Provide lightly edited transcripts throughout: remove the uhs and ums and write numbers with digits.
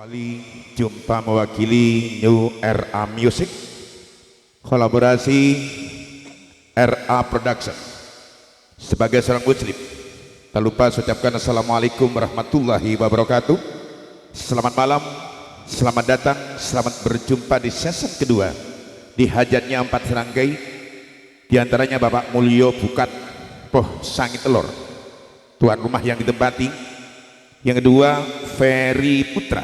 Wali jumpa mewakili New RA Music, kolaborasi RA Production. Sebagai seorang muslim, tak lupa saya ucapkan assalamualaikum warahmatullahi wabarakatuh. Selamat malam, selamat datang, selamat berjumpa di season kedua di hajatnya 4 serangkai. Di antaranya Bapak Mulyo Bukat Poh Sangi Telur, tuan rumah yang ditempati. Yang kedua Ferry Putra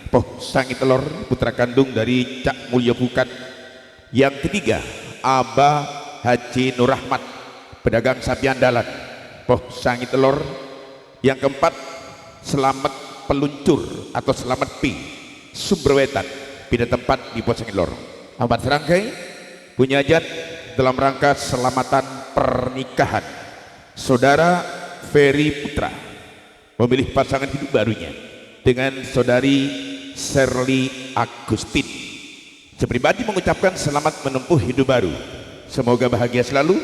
Poh Sangi Telur, putra kandung dari Cak Mulyo Bukat. Yang ketiga Abah Haji Nur Rahmat, pedagang sapi andalan Poh Sangi Telur. Yang keempat Selamat Peluncur atau Selamat P Sumberwetan, pindah tempat di Poh Sangi Telur. 4 serangkai punya hajat dalam rangka selamatan pernikahan saudara Ferry Putra memilih pasangan hidup barunya dengan saudari Shirley Agustin. Saya pribadi mengucapkan selamat menempuh hidup baru, semoga bahagia selalu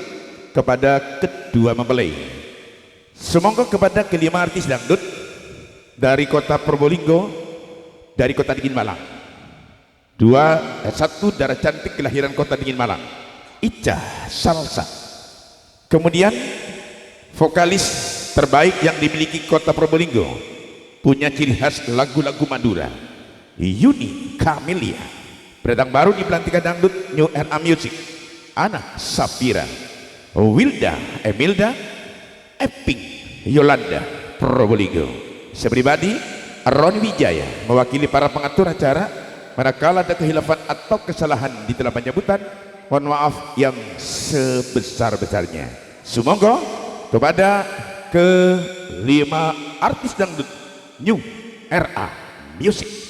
kepada kedua mempelai. Semoga kepada kelima artis dangdut dari kota Probolinggo, dari kota Dingin Malang. Satu darah cantik kelahiran kota Dingin Malang, Ica Salsa. Kemudian vokalis terbaik yang dimiliki kota Probolinggo, punya ciri khas lagu-lagu Madura, Yuni Camelia. Pendatang baru di pelantikan dangdut New RA Music, Ana Safira, Wilda Emilda, Eping Yolanda Probolinggo. Saya pribadi Roni Wijaya mewakili para pengatur acara. Manakala ada kehilafan atau kesalahan di dalam penyebutan, mohon maaf yang sebesar-besarnya. Semoga kepada kelima artis dangdut New RA Music.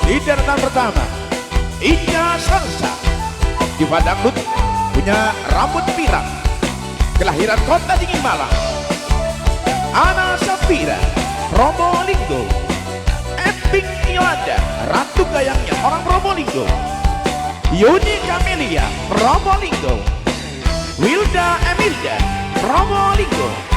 Di deretan pertama Ica Salsa, diva dangdut punya rambut pirang, kelahiran kota Dingin Malang. Ana Safira Probolinggo, Eping Yolanda ratu gayangnya orang Probolinggo, Yuni Camelia Probolinggo, Wilda Emilda Probolinggo.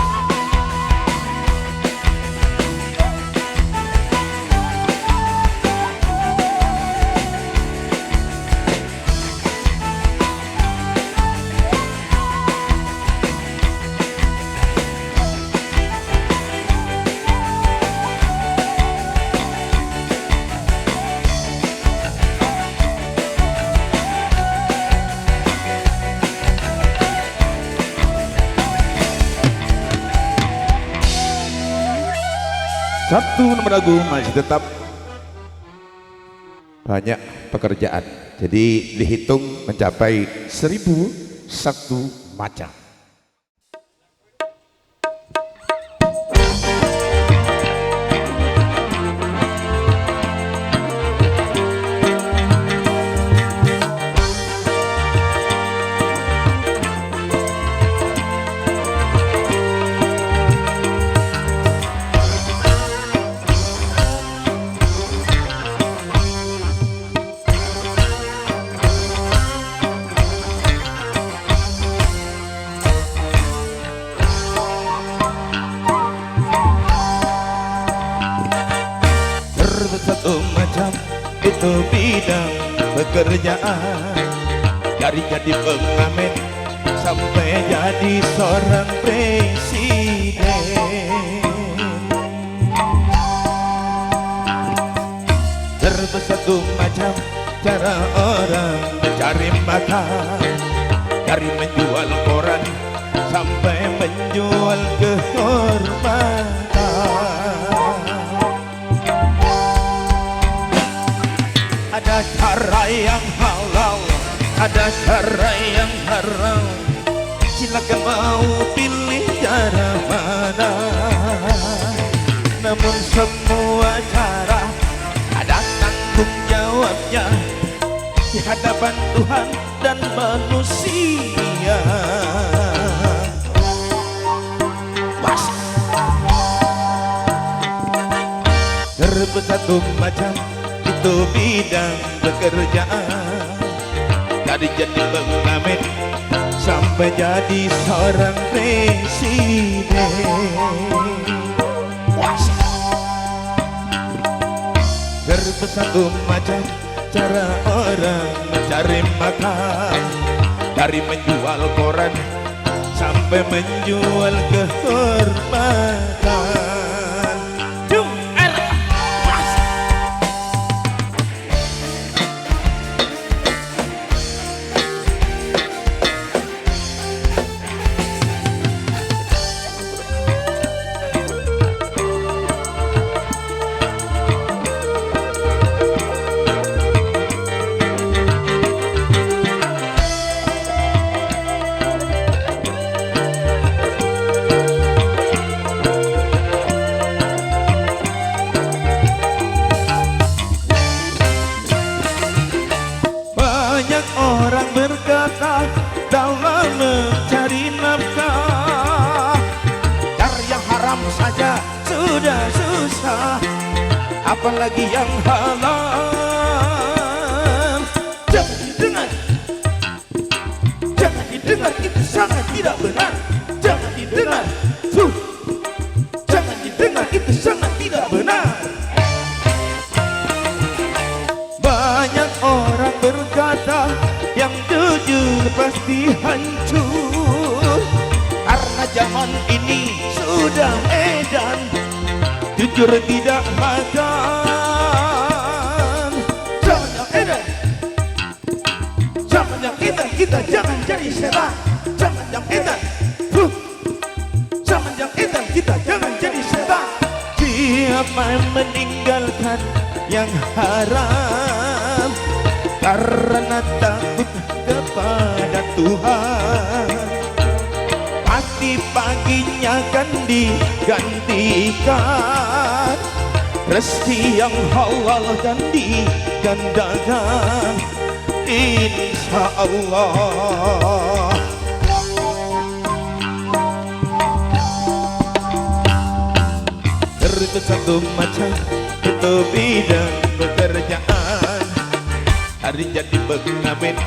Satu nomor lagu masih tetap banyak pekerjaan, jadi dihitung mencapai 1001 macam. Satu macam itu bidang pekerjaan, dari jadi pengamen sampai jadi seorang presiden. Satu macam cara orang mencari makan, dari menjual koran sampai menjual kehormatan. Ada cara yang halal, ada cara yang haram. Silakan mau pilih cara mana. Namun semua cara ada tanggung jawabnya di hadapan Tuhan dan manusia. bersatu macam itu bidang pekerjaan, dari jadi pengamen sampai jadi seorang presiden. Bersatu macam cara orang mencari makan, dari menjual koran sampai menjual kehormatan. Orang berkata dalam mencari nafkah, cari yang haram saja sudah susah, apalagi yang halal. Jangan didengar, jangan didengar, itu sangat tidak benar. Jangan didengar, jangan didengar, itu sangat tidak benar. Banyak orang berkata yang jujur pasti hancur, karena zaman ini sudah edan jujur tidak makan. Zaman yang edan, zaman yang edan, kita jangan jadi setan. Zaman yang edan, zaman yang edan, kita jangan jadi setan. Siapa yang meninggalkan yang haram karena takut kepada Tuhan, pasti paginya akan digantikan, rezeki yang halal akan digandakan, insya Allah. Bersatu macam itu bidang pekerjaan, hari jadi pengamen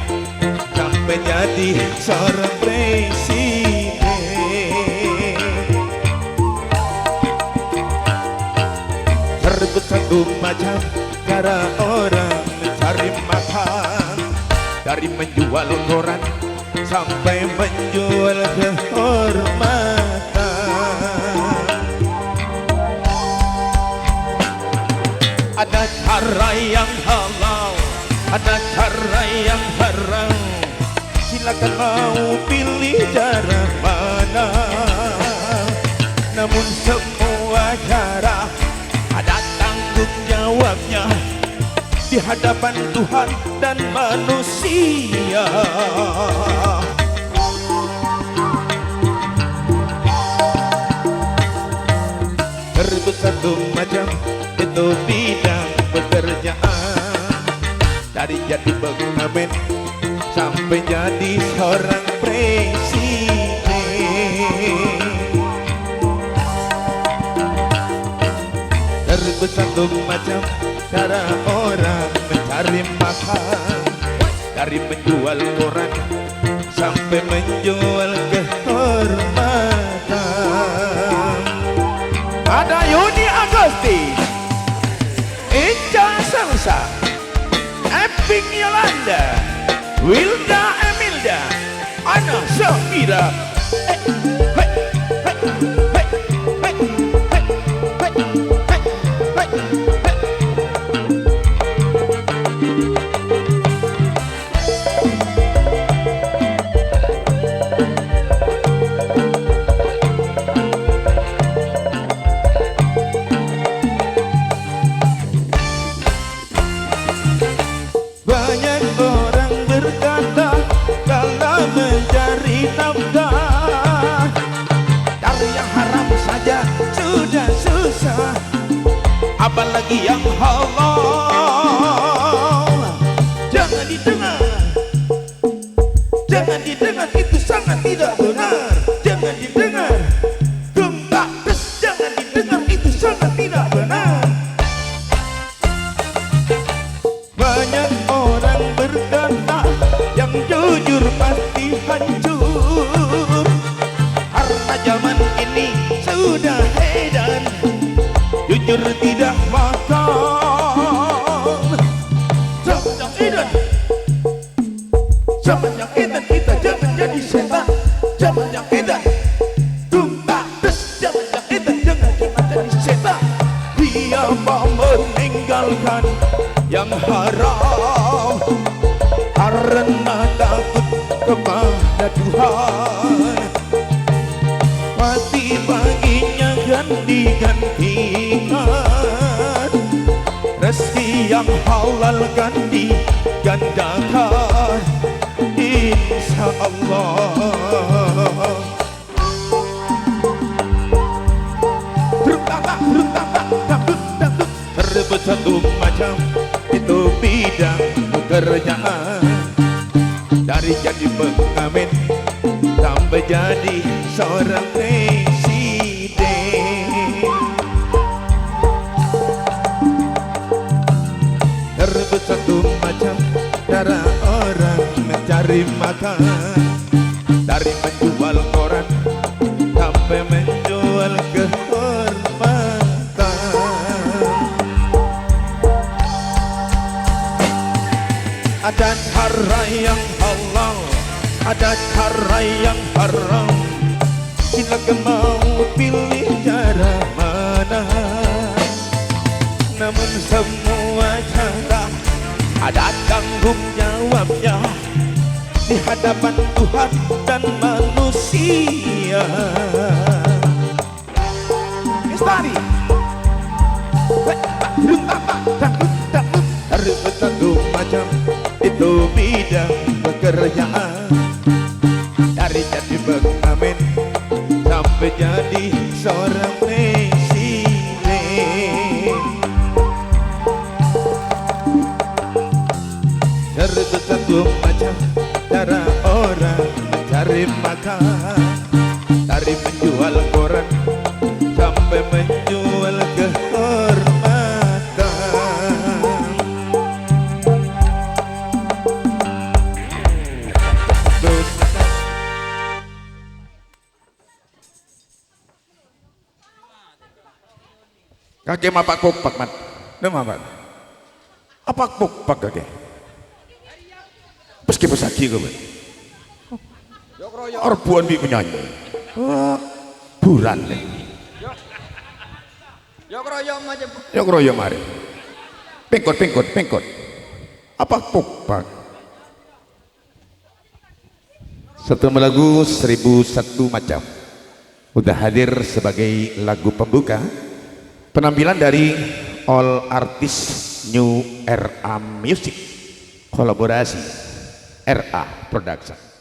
sampai jadi seorang presiden. Bersatu macam cara orang mencari makan, dari menjual koran sampai menjual kehormatan. Ada cara yang halal, ada cara yang haram, silakan mau pilih cara mana. Namun semua cara ada tanggung jawabnya di hadapan Tuhan dan manusia. Bersatu macam itu bidang pekerjaan, dari jadi pengamen sampai jadi seorang presiden. Bersatu macam cara orang mencari makan, dari menjual koran sampai menjual kehormatan. Ada Yuni Agusti, Inca Salsa, Epic Yolanda, Wilda Emilda, Ana Safira. Banyak orang berkata kalau mencari nafkah, dari yang haram saja sudah susah, apalagi yang halal. Jangan didengar, jangan didengar, itu sangat tidak benar. Jangan didengar, jangan didengar, itu sangat tidak benar. pasti hancur, karena zaman ini sudah edan jujur tidak makan. Zaman yang edan, zaman yang edan, kita jangan jadi setan. Zaman yang edan, zaman yang edan, jangan kita jadi setan. Dia mau meninggalkan yang haram karena takut kepada Tuhan. Mati baginya ganti-gantian, rezeki yang halal digandakan, insya Allah. Terbut satu macam itu bidang pekerjaan, dari jadi pengamen sampai jadi seorang presiden. Terbut satu macam cara orang mencari makan, dari menjual koran sampai menjual kehormatan. Ada cara yang halal, ada cara yang haram. Silakan mau pilih cara mana, namun semua cara ada tanggung jawabnya di hadapan Tuhan dan manusia. Istari harus bertanggung macam itu bidang pekerjaan, dari jadi pengamen sampai jadi seorang presiden. Harus bertanggung macam cara orang mencari makan, dari menjual koran sampai menjual kehormatan. Kakek mapak pupak mat, nama mat. Apa pupak kakek? Meski pesaki gue, orbuan bi penyanyi, buran deh. Yok royo mari, pengkot. Apa pupak? Satu lagu 1001 macam udah hadir sebagai lagu pembuka. Penampilan dari All Artist New RA Music, kolaborasi RA Production.